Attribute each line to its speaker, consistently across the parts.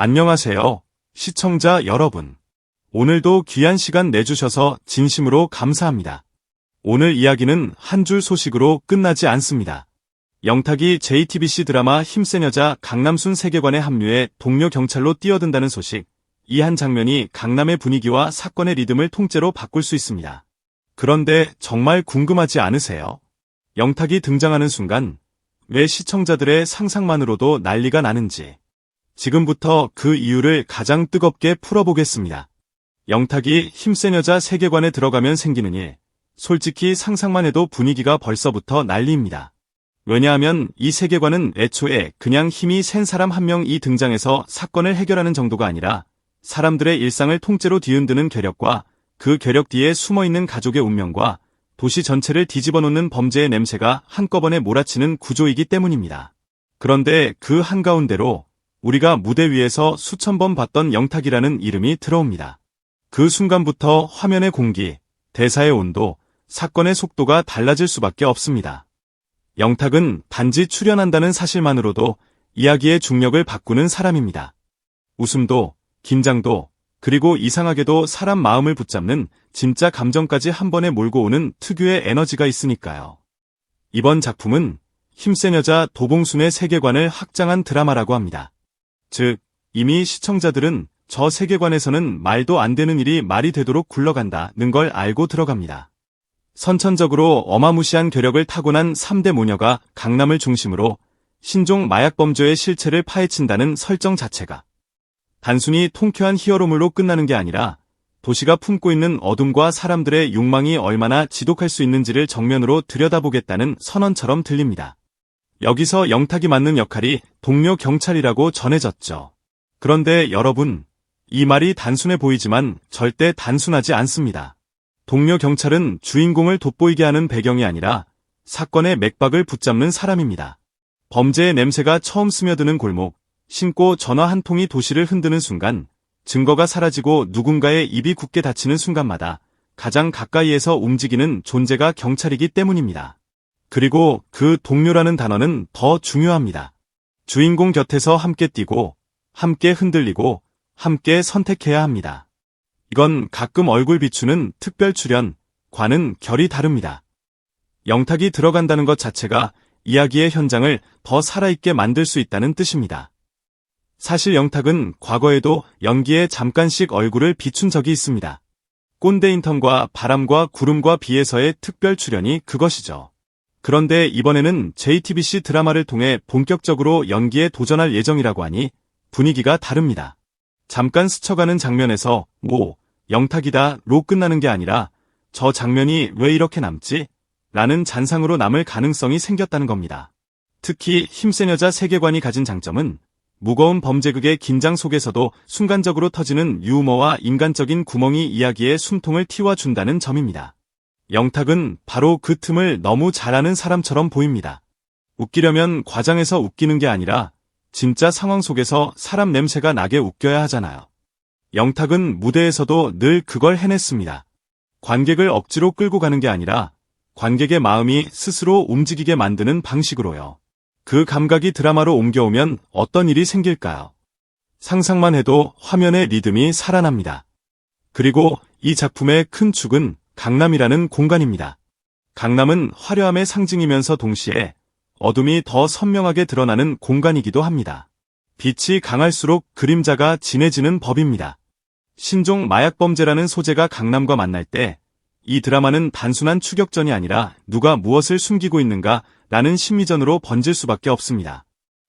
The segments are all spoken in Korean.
Speaker 1: 안녕하세요, 시청자 여러분. 오늘도 귀한 시간 내주셔서 진심으로 감사합니다. 오늘 이야기는 한 줄 소식으로 끝나지 않습니다. 영탁이 JTBC 드라마 힘센 여자 강남순 세계관에 합류해 동료 경찰로 뛰어든다는 소식. 이 한 장면이 강남의 분위기와 사건의 리듬을 통째로 바꿀 수 있습니다. 그런데 정말 궁금하지 않으세요? 영탁이 등장하는 순간 왜 시청자들의 상상만으로도 난리가 나는지. 지금부터 그 이유를 가장 뜨겁게 풀어보겠습니다. 영탁이 힘센 여자 세계관에 들어가면 생기는 일. 솔직히 상상만 해도 분위기가 벌써부터 난리입니다. 왜냐하면 이 세계관은 애초에 그냥 힘이 센 사람 한 명이 등장해서 사건을 해결하는 정도가 아니라 사람들의 일상을 통째로 뒤흔드는 괴력과 그 괴력 뒤에 숨어있는 가족의 운명과 도시 전체를 뒤집어놓는 범죄의 냄새가 한꺼번에 몰아치는 구조이기 때문입니다. 그런데 그 한가운데로 우리가 무대 위에서 수천 번 봤던 영탁이라는 이름이 들어옵니다. 그 순간부터 화면의 공기, 대사의 온도, 사건의 속도가 달라질 수밖에 없습니다. 영탁은 단지 출연한다는 사실만으로도 이야기의 중력을 바꾸는 사람입니다. 웃음도, 긴장도, 그리고 이상하게도 사람 마음을 붙잡는 진짜 감정까지 한 번에 몰고 오는 특유의 에너지가 있으니까요. 이번 작품은 힘센 여자 도봉순의 세계관을 확장한 드라마라고 합니다. 즉, 이미 시청자들은 저 세계관에서는 말도 안 되는 일이 말이 되도록 굴러간다는 걸 알고 들어갑니다. 선천적으로 어마무시한 괴력을 타고난 3대 모녀가 강남을 중심으로 신종 마약범죄의 실체를 파헤친다는 설정 자체가 단순히 통쾌한 히어로물로 끝나는 게 아니라 도시가 품고 있는 어둠과 사람들의 욕망이 얼마나 지독할 수 있는지를 정면으로 들여다보겠다는 선언처럼 들립니다. 여기서 영탁이 맡는 역할이 동료 경찰이라고 전해졌죠. 그런데 여러분, 이 말이 단순해 보이지만 절대 단순하지 않습니다. 동료 경찰은 주인공을 돋보이게 하는 배경이 아니라 사건의 맥박을 붙잡는 사람입니다. 범죄의 냄새가 처음 스며드는 골목, 신고 전화 한 통이 도시를 흔드는 순간, 증거가 사라지고 누군가의 입이 굳게 닫히는 순간마다 가장 가까이에서 움직이는 존재가 경찰이기 때문입니다. 그리고 그 동료라는 단어는 더 중요합니다. 주인공 곁에서 함께 뛰고, 함께 흔들리고, 함께 선택해야 합니다. 이건 가끔 얼굴 비추는 특별 출연과는 결이 다릅니다. 영탁이 들어간다는 것 자체가 이야기의 현장을 더 살아있게 만들 수 있다는 뜻입니다. 사실 영탁은 과거에도 연기에 잠깐씩 얼굴을 비춘 적이 있습니다. 꼰대 인턴과 바람과 구름과 비에서의 특별 출연이 그것이죠. 그런데 이번에는 JTBC 드라마를 통해 본격적으로 연기에 도전할 예정이라고 하니 분위기가 다릅니다. 잠깐 스쳐가는 장면에서 오, 영탁이다로 끝나는 게 아니라 저 장면이 왜 이렇게 남지? 라는 잔상으로 남을 가능성이 생겼다는 겁니다. 특히 힘센 여자 세계관이 가진 장점은 무거운 범죄극의 긴장 속에서도 순간적으로 터지는 유머와 인간적인 구멍이 이야기의 숨통을 틔워준다는 점입니다. 영탁은 바로 그 틈을 너무 잘하는 사람처럼 보입니다. 웃기려면 과장해서 웃기는 게 아니라 진짜 상황 속에서 사람 냄새가 나게 웃겨야 하잖아요. 영탁은 무대에서도 늘 그걸 해냈습니다. 관객을 억지로 끌고 가는 게 아니라 관객의 마음이 스스로 움직이게 만드는 방식으로요. 그 감각이 드라마로 옮겨오면 어떤 일이 생길까요? 상상만 해도 화면의 리듬이 살아납니다. 그리고 이 작품의 큰 축은 강남이라는 공간입니다. 강남은 화려함의 상징이면서 동시에 어둠이 더 선명하게 드러나는 공간이기도 합니다. 빛이 강할수록 그림자가 진해지는 법입니다. 신종 마약범죄라는 소재가 강남과 만날 때 이 드라마는 단순한 추격전이 아니라 누가 무엇을 숨기고 있는가 라는 심리전으로 번질 수밖에 없습니다.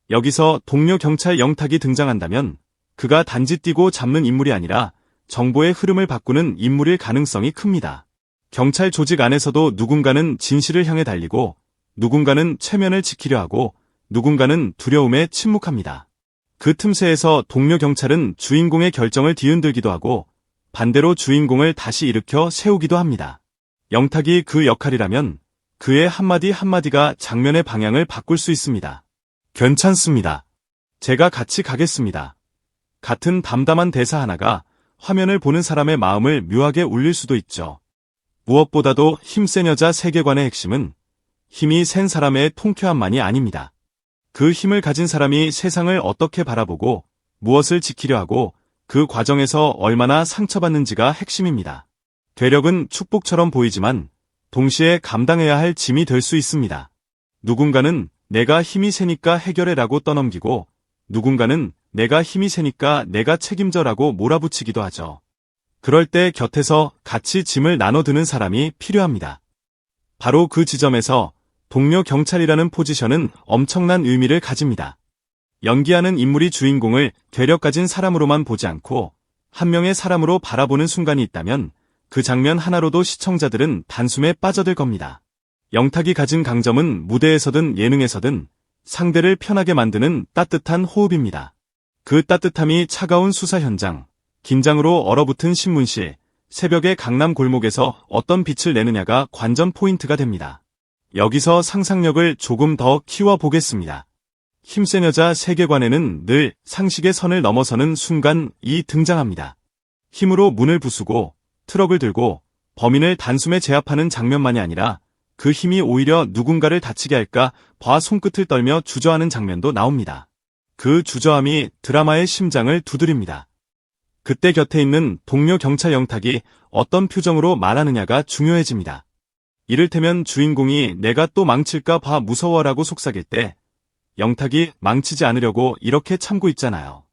Speaker 1: 여기서 동료 경찰 영탁이 등장한다면 그가 단지 뛰고 잡는 인물이 아니라 정보의 흐름을 바꾸는 인물일 가능성이 큽니다. 경찰 조직 안에서도 누군가는 진실을 향해 달리고 누군가는 체면을 지키려 하고 누군가는 두려움에 침묵합니다. 그 틈새에서 동료 경찰은 주인공의 결정을 뒤흔들기도 하고 반대로 주인공을 다시 일으켜 세우기도 합니다. 영탁이 그 역할이라면 그의 한마디 한마디가 장면의 방향을 바꿀 수 있습니다. 괜찮습니다. 제가 같이 가겠습니다. 같은 담담한 대사 하나가 화면을 보는 사람의 마음을 묘하게 울릴 수도 있죠. 무엇보다도 힘센 여자 세계관의 핵심은 힘이 센 사람의 통쾌함만이 아닙니다. 그 힘을 가진 사람이 세상을 어떻게 바라보고 무엇을 지키려 하고 그 과정에서 얼마나 상처받는지가 핵심입니다. 괴력은 축복처럼 보이지만 동시에 감당해야 할 짐이 될 수 있습니다. 누군가는 내가 힘이 세니까 해결해라고 떠넘기고 누군가는 내가 힘이 세니까 내가 책임져라고 몰아붙이기도 하죠. 그럴 때 곁에서 같이 짐을 나눠드는 사람이 필요합니다. 바로 그 지점에서 동료 경찰이라는 포지션은 엄청난 의미를 가집니다. 연기하는 인물이 주인공을 괴력 가진 사람으로만 보지 않고 한 명의 사람으로 바라보는 순간이 있다면 그 장면 하나로도 시청자들은 단숨에 빠져들 겁니다. 영탁이 가진 강점은 무대에서든 예능에서든 상대를 편하게 만드는 따뜻한 호흡입니다. 그 따뜻함이 차가운 수사 현장, 긴장으로 얼어붙은 신문실, 새벽의 강남 골목에서 어떤 빛을 내느냐가 관전 포인트가 됩니다. 여기서 상상력을 조금 더 키워보겠습니다. 힘센 여자 세계관에는 늘 상식의 선을 넘어서는 순간이 등장합니다. 힘으로 문을 부수고 트럭을 들고 범인을 단숨에 제압하는 장면만이 아니라 그 힘이 오히려 누군가를 다치게 할까 봐 손끝을 떨며 주저하는 장면도 나옵니다. 그 주저함이 드라마의 심장을 두드립니다. 그때 곁에 있는 동료 경찰 영탁이 어떤 표정으로 말하느냐가 중요해집니다. 이를테면 주인공이 내가 또 망칠까 봐 무서워라고 속삭일 때 영탁이 망치지 않으려고 이렇게 참고 있잖아요.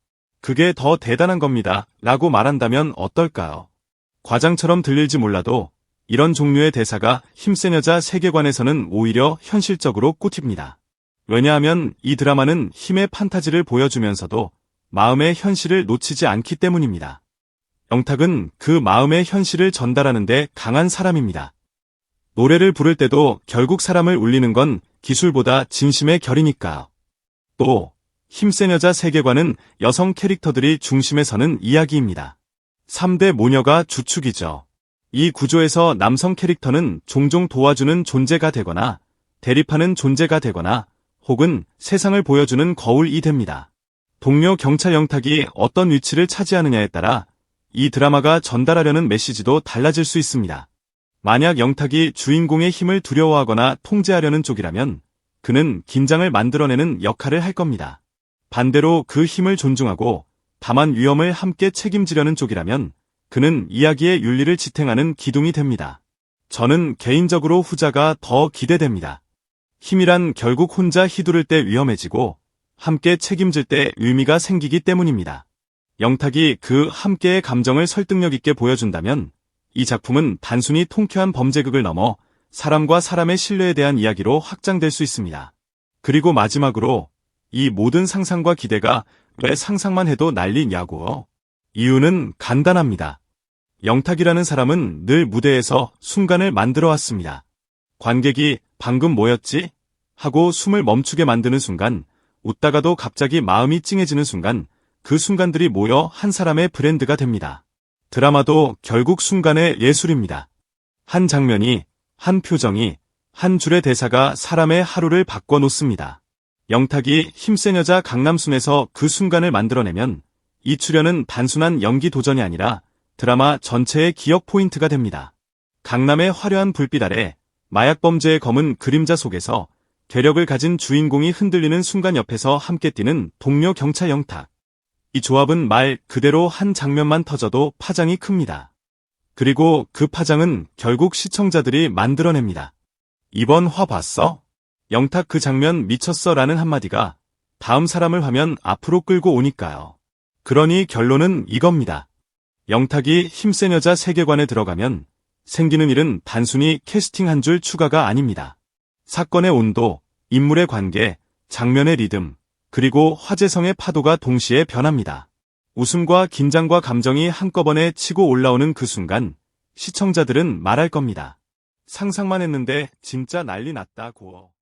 Speaker 1: 그게 더 대단한 겁니다. 라고 말한다면 어떨까요? 과장처럼 들릴지 몰라도 이런 종류의 대사가 힘센 여자 세계관에서는 오히려 현실적으로 꽂힙니다. 왜냐하면 이 드라마는 힘의 판타지를 보여주면서도 마음의 현실을 놓치지 않기 때문입니다. 영탁은 그 마음의 현실을 전달하는 데 강한 사람입니다. 노래를 부를 때도 결국 사람을 울리는 건 기술보다 진심의 결이니까요. 또 힘센 여자 세계관은 여성 캐릭터들이 중심에 서는 이야기입니다. 3대 모녀가 주축이죠. 이 구조에서 남성 캐릭터는 종종 도와주는 존재가 되거나 대립하는 존재가 되거나 혹은 세상을 보여주는 거울이 됩니다. 동료 경찰 영탁이 어떤 위치를 차지하느냐에 따라 이 드라마가 전달하려는 메시지도 달라질 수 있습니다. 만약 영탁이 주인공의 힘을 두려워하거나 통제하려는 쪽이라면 그는 긴장을 만들어내는 역할을 할 겁니다. 반대로 그 힘을 존중하고 다만 위험을 함께 책임지려는 쪽이라면 그는 이야기의 윤리를 지탱하는 기둥이 됩니다. 저는 개인적으로 후자가 더 기대됩니다. 힘이란 결국 혼자 휘두를 때 위험해지고 함께 책임질 때 의미가 생기기 때문입니다. 영탁이 그 함께의 감정을 설득력 있게 보여준다면 이 작품은 단순히 통쾌한 범죄극을 넘어 사람과 사람의 신뢰에 대한 이야기로 확장될 수 있습니다. 그리고 마지막으로 이 모든 상상과 기대가 왜 상상만 해도 난리냐고요? 이유는 간단합니다. 영탁이라는 사람은 늘 무대에서 순간을 만들어 왔습니다. 관객이 방금 뭐였지? 하고 숨을 멈추게 만드는 순간, 웃다가도 갑자기 마음이 찡해지는 순간, 그 순간들이 모여 한 사람의 브랜드가 됩니다. 드라마도 결국 순간의 예술입니다. 한 장면이, 한 표정이, 한 줄의 대사가 사람의 하루를 바꿔놓습니다. 영탁이 힘센 여자 강남순에서 그 순간을 만들어내면 이 출연은 단순한 연기 도전이 아니라 드라마 전체의 기억 포인트가 됩니다. 강남의 화려한 불빛 아래 마약 범죄의 검은 그림자 속에서 괴력을 가진 주인공이 흔들리는 순간 옆에서 함께 뛰는 동료 경찰 영탁. 이 조합은 말 그대로 한 장면만 터져도 파장이 큽니다. 그리고 그 파장은 결국 시청자들이 만들어냅니다. 이번 화 봤어? 영탁 그 장면 미쳤어 라는 한마디가 다음 사람을 화면 앞으로 끌고 오니까요. 그러니 결론은 이겁니다. 영탁이 힘센 여자 세계관에 들어가면 생기는 일은 단순히 캐스팅 한 줄 추가가 아닙니다. 사건의 온도, 인물의 관계, 장면의 리듬, 그리고 화제성의 파도가 동시에 변합니다. 웃음과 긴장과 감정이 한꺼번에 치고 올라오는 그 순간 시청자들은 말할 겁니다. 상상만 했는데 진짜 난리 났다고.